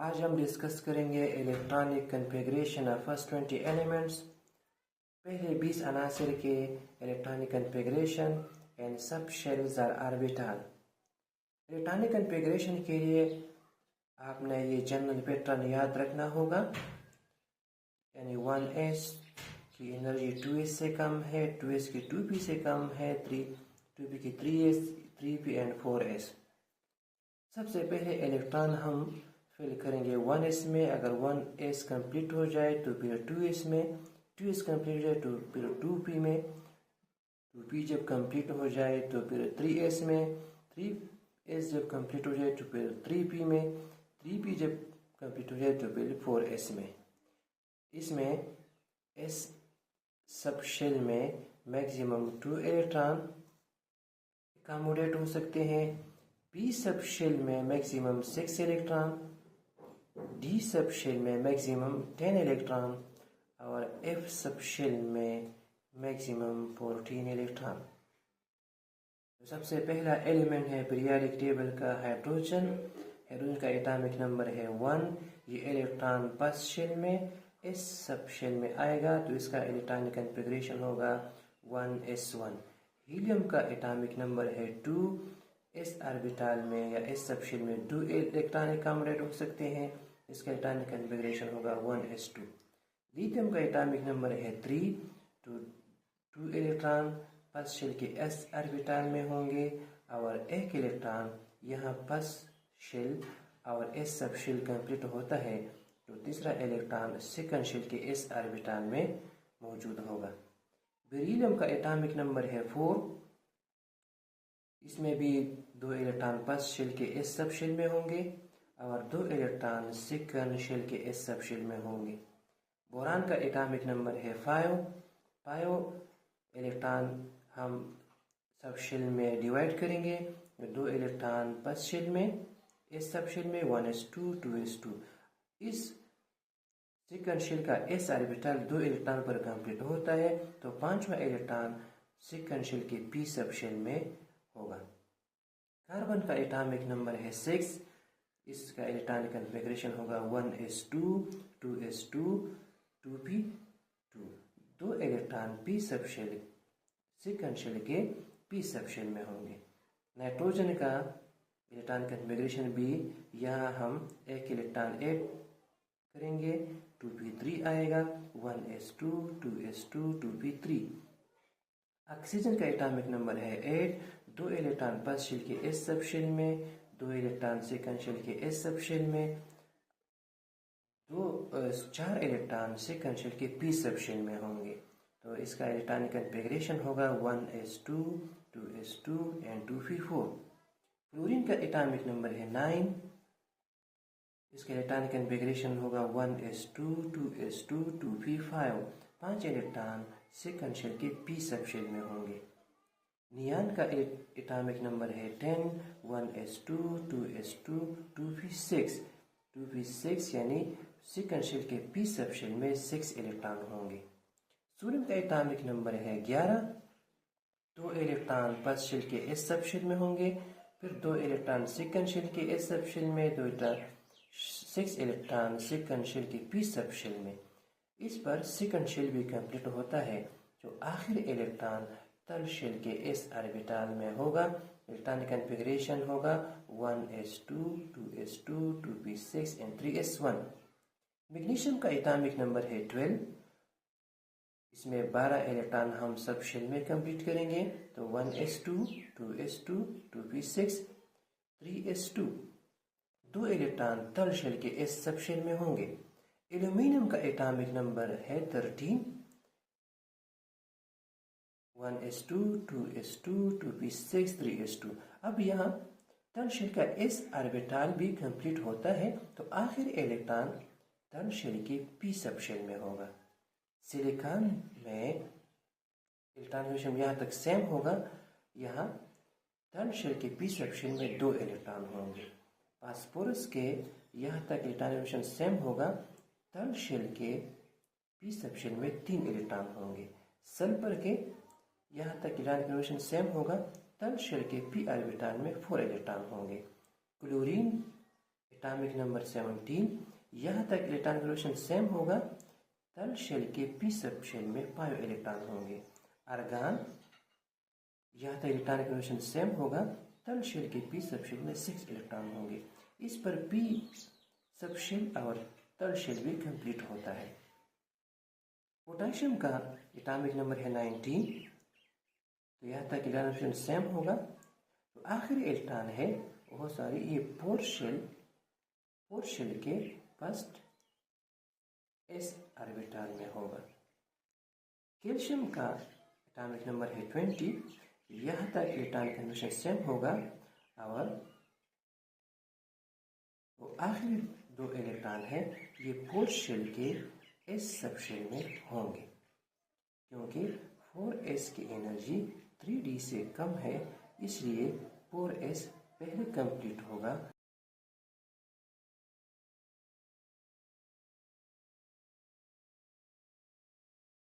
आज हम डिस्कस करेंगे electronic configuration of first 20 elements. पहले 20 अनासिर के electronic configuration and sub shells or orbital. Electronic configuration के लिए आपने ये जनरल पैटर्न याद रखना होगा, यानी 1s की एनर्जी 2s से कम है, 2s की 2p से कम है, 2p की 3s, 3p एंड 4s। सबसे पहले इलेक्ट्रॉन हम फिल करेंगे 1s में। अगर 1s कंप्लीट हो जाए तो फिर 2s में, 2s कंप्लीट हो जाए तो फिर 2p में, 2p जब कंप्लीट हो जाए तो फिर 3s में, 3s जब कंप्लीट हो जाए तो फिर 3p में, 3p जब कंप्लीट हो जाए तो फिर 4s में। इसमें s सब शेल में मैक्सिमम 2 इलेक्ट्रॉन अकोमोडेट हो सकते हैं, p सब शेल में maximum 6 electron, d sub shell में मैक्सिमम 10 इलेक्ट्रॉन और f सब शेल में मैक्सिमम 14 इलेक्ट्रॉन। तो सबसे पहला एलिमेंट है पीरियोडिक टेबल का हाइड्रोजन। हाइड्रोजन का एटॉमिक नंबर है 1। ये इलेक्ट्रॉन फर्स्ट शेल में s सब शेल में आएगा तो इसका इलेक्ट्रॉनिक कन्फिग्रेशन होगा 1s1। हीलियम का एटॉमिक नंबर है 2। s ऑर्बिटल में या s सब शेल में 2 इलेक्ट्रॉन अकोमोडेट हो सकते हैं, इसका एटॉमिक कन्फिग्रेशन होगा 1s2। लिथियम का एटॉमिक नंबर है 3, तो 2 इलेक्ट्रॉन फर्स्ट शेल के s ऑर्बिटल में होंगे और एक इलेक्ट्रॉन यहाँ फर्स्ट शेल और s सब शेल कंप्लीट होता है तो तीसरा इलेक्ट्रॉन सेकंड शेल के s ऑर्बिटल में मौजूद होगा। बेरिलियम का एटॉमिक नंबर है 4। इसमें भी 2 इलेक्ट्रॉन फर्स्ट शेल के s सब शेल में होंगे और 2 इलेक्ट्रॉन सेकंड शेल के s सब शेल में होंगे। बोरान का एटॉमिक नंबर है 5। 5 इलेक्ट्रॉन हम सब शेल में डिवाइड करेंगे, 2 इलेक्ट्रॉन फर्स्ट शेल में s सब शेल में 1s2 2s2। इस सेकंड शेल का s ऑर्बिटल 2 इलेक्ट्रॉन पर कंप्लीट होता है तो 5वां इलेक्ट्रॉन सेकंड शेल के p सब शेल में होगा। कार्बन का एटॉमिक नंबर है 6। इसका इलेक्ट्रॉनिक कन्फिग्रेशन होगा 1s2 2s2 2p2। 2 electron p sub shell second shell के p सब शेल में होंगे। नाइट्रोजन का इलेक्ट्रॉनिक कन्फिग्रेशन भी यहाँ हम एक इलेक्ट्रॉन ऐड करेंगे, 2p3 आएगा, 1s2 2s2 2p3। ऑक्सीजन का एटॉमिक नंबर है 8। 2 इलेक्ट्रॉन फर्स्ट शेल के s सब शेल में, 2 इलेक्ट्रॉन सेकंड शेल के s सब शेल में, 4 इलेक्ट्रॉन सेकंड शेल के p सब शेल में होंगे तो इसका इलेक्ट्रॉनिक कन्फिग्रेशन होगा 1s2 2s2 and 2p4। Fluorine का एटॉमिक नंबर है 9। इसका इलेक्ट्रॉनिक कन्फिग्रेशन होगा 1s2 2s2 2p5। 5 electron second shell के p सब शेल में होंगे। नियान का एटॉमिक नंबर है 10। 1s2 2s2 2p6। 2p6 यानी सेकंड शेल के p सब शेल में 6 इलेक्ट्रॉन होंगे। सोडियम का एटॉमिक नंबर है 11। 2 इलेक्ट्रॉन फर्स्ट शेल के s सब शेल में होंगे, फिर 2 इलेक्ट्रॉन सेकंड शेल के s सब शेल में, 6 इलेक्ट्रॉन सेकंड शेल के p सब शेल में। इस पर सेकंड शेल भी कंप्लीट होता है जो आखिर इलेक्ट्रॉन थर्ड शेल के s ऑर्बिटल में होगा। इलेक्ट्रॉनिक कन्फिग्रेशन होगा 1s2 2s2 2p6 and 3s1। Magnesium का एटॉमिक नंबर है 12। इसमें 12 इलेक्ट्रॉन हम सब शेल में कंप्लीट करेंगे तो 1s2 2s2 2p6 3s2। 2 electron third shell के s सब शेल में होंगे। एल्यूमिनियम का एटॉमिक नंबर है 13। 1s2 2s2 2p6 3s2। अब यहाँ थर्ड शेल का s ऑर्बिटल भी कंप्लीट होता है तो आखिर इलेक्ट्रॉन थर्ड शेल के p सब शेल में होगा। सिलिकॉन में इलेक्ट्रॉन कन्फिग्रेशन यहाँ तक सेम होगा, यहाँ थर्ड शेल के p सब शेल में 2 इलेक्ट्रॉन होंगे। फास्फोरस के यहाँ तक इलेक्ट्रॉन कन्फिग्रेशन सेम होगा, थर्ड शेल के p सब शेल में 3 इलेक्ट्रॉन होंगे। सल्फर के यहाँ तक इलेक्ट्रॉन कन्फिग्रेशन सेम होगा, थर्ड शेल के p ऑर्बिटल में 4 इलेक्ट्रॉन होंगे। क्लोरीन एटॉमिक नंबर 17, यहाँ तक इलेक्ट्रॉन कन्फिग्रेशन सेम होगा। तल शेल के पी सब शेल में पायो इलेक्ट्रॉन होंगे। आर्गन, यहाँ तक इलेक्ट्रॉन कन्फिग्रेशन सेम होगा। तल शेल के पी सब शेल में 6 इलेक्ट्रॉन होंगे। इस पर पी सब शेल और तल शेल भी कंप्लीट होता है। पोटेशियम का एटॉमिक नंबर है 19, तो यहाँ तक इलेक्ट्रॉन कन्फिग्रेशन सेम होगा। तो आखिरी इलेक्ट्रॉन है ये पोर शेल के फर्स्ट एस ऑर्बिटल में होगा। कैल्शियम का एटॉमिक नंबर है 20, यहाँ तक इलेक्ट्रॉन कन्फिग्रेशन सेम होगा और वो आखिरी 2 इलेक्ट्रॉन है ये पोर शेल के एस सब शेल में होंगे, क्योंकि 4s की एनर्जी 3d से कम है, इसलिए 4s पहले कंप्लीट होगा